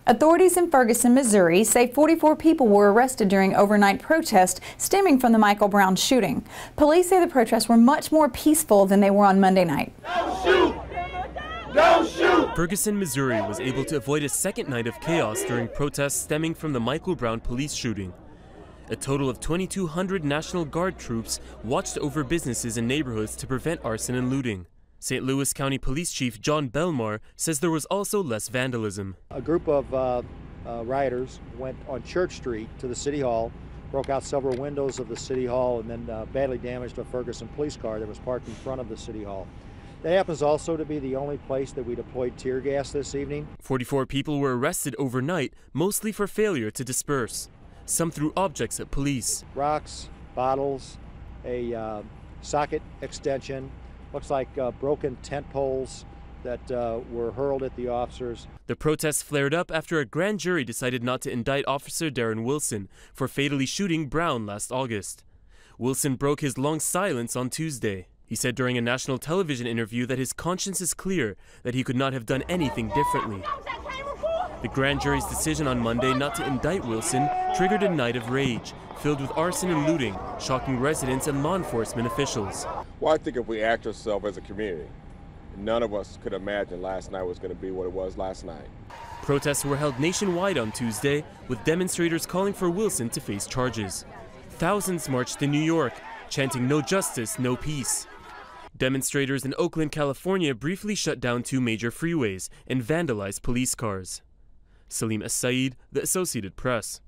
Authorities in Ferguson, Missouri say 44 people were arrested during overnight protests stemming from the Michael Brown shooting. Police say the protests were much more peaceful than they were on Monday night. Don't shoot! Don't shoot! Ferguson, Missouri was able to avoid a second night of chaos during protests stemming from the Michael Brown police shooting. A total of 2,200 National Guard troops watched over businesses and neighborhoods to prevent arson and looting. St. Louis County Police Chief John Belmar says there was also less vandalism. A group of rioters went on Church Street to the City Hall, broke out several windows of the City Hall, and then badly damaged a Ferguson police car that was parked in front of the City Hall. That happens also to be the only place that we deployed tear gas this evening. 44 people were arrested overnight, mostly for failure to disperse. Some threw objects at police. Rocks, bottles, a socket extension, looks like broken tent poles that were hurled at the officers. The protests flared up after a grand jury decided not to indict Officer Darren Wilson for fatally shooting Brown last August. Wilson broke his long silence on Tuesday. He said during a national television interview that his conscience is clear, that he could not have done anything differently. The grand jury's decision on Monday not to indict Wilson triggered a night of rage, filled with arson and looting, shocking residents and law enforcement officials. Well, I think if we act ourselves as a community, none of us could imagine last night was going to be what it was last night. Protests were held nationwide on Tuesday, with demonstrators calling for Wilson to face charges. Thousands marched in New York, chanting "No justice, no peace." Demonstrators in Oakland, California briefly shut down 2 major freeways and vandalized police cars. Salim As-Said, The Associated Press.